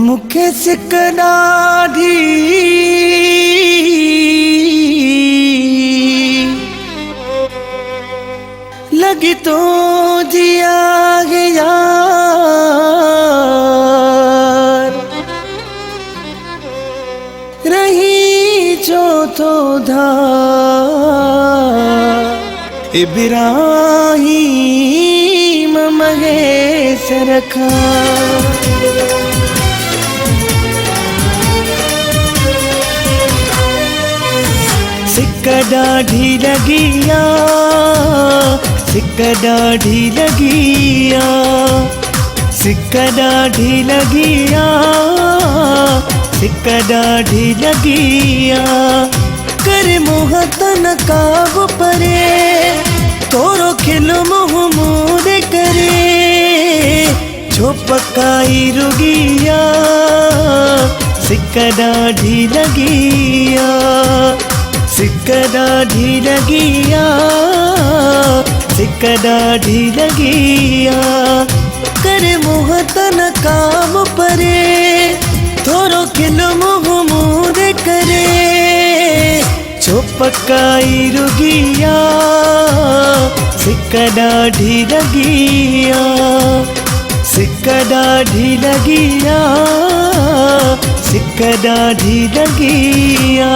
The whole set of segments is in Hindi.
मुखे सिकना ढी लगी तो जिया गया रही जो तो धा इब्राहिम महेश रखा सिक्का दाढ़ी लगिया सिक्का दाढ़ी लगिया सिक्का दाढ़ी लगिया सिक्का दाढ़ी लगिया कर मोहतन काब परे तोरो खिलो मोह मोरे करे छोपकाई रुगिया सिक्का दाढ़ी लगिया सिक्का दाढ़ी लगिया सिक्का दाढ़ी लगिया कर मोहतन काम परे थोरो खिलो मोह मोरे करे छोपकाई रुगिया सिक्का दाढ़ी लगिया सिक्का दाढ़ी लगिया सिक्का दाढ़ी लगिया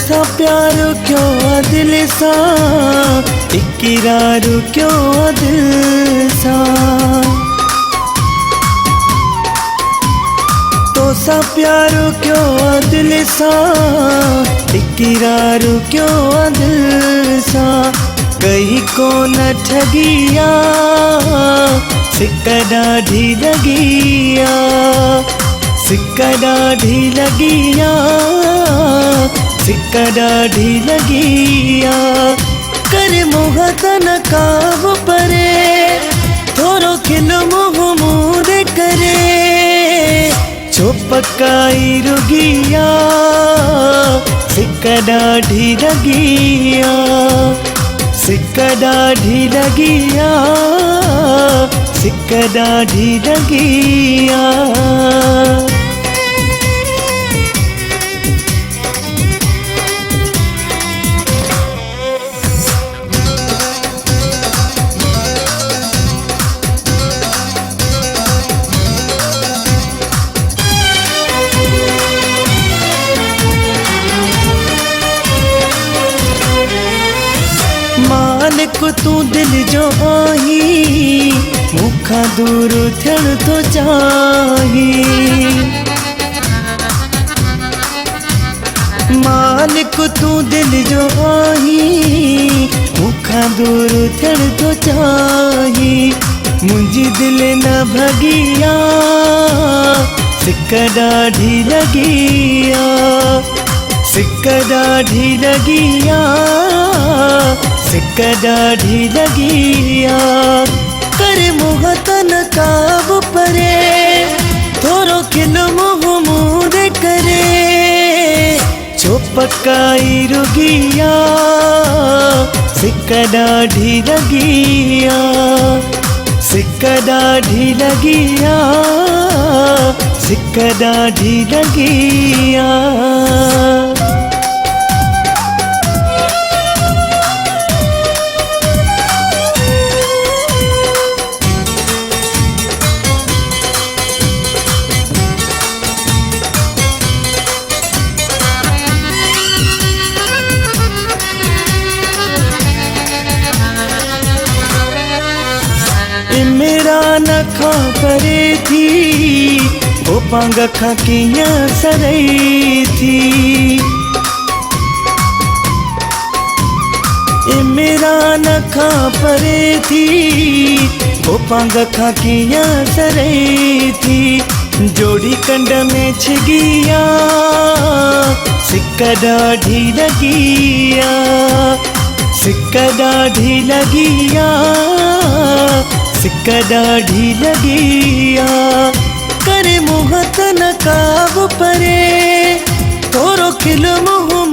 सा प्यार क्यों दिल सा इकरार क्यों दिल सा तो सा प्यार क्यों दिल सा इकरार क्यों दिल सा कहीं को न ठगिया सिक्का दाढ़ी लगिया सिक्का दाढ़ी लगिया सिक्का दाढ़ी लगिया कर मोहतन काब परे थोरो खिलो मोह मोरे करे छोपकाई रुगिया सिक्का दाढ़ी लगिया सिक्का दाढ़ी लगिया सिक्का दाढ़ी लगिया मालिक तू दिल जो आही मुखा दूर थियण तो चाही मालिक तू दिल जो आही मुखा दूर थियण तो चाही मुंहिंजी दिल न भगिया सिक्का दाढ़ी लगिया सिक्का दाढ़ी लगिया सिक्का दाढ़ी लगिया कर मोहतन काब परे थोरो खिलो मोह मोरे करे छोपकाई रुगिया सिक्का दाढ़ी लगिया सिक्का दाढ़ी लगिया सिक्का दाढ़ी लगिया मेरा नखा परे थी वो पांग खा किया सरई थी ए मेरा नखा परे थी वो पांग खा किया सरई थी जोड़ी कंड में छिगिया सिक्का दाढ़ी लगिया सिक्का दाढ़ी लगिया सिक्का दाढ़ी लगिया करे मुहत नकाब परे तोरो खिल मुँह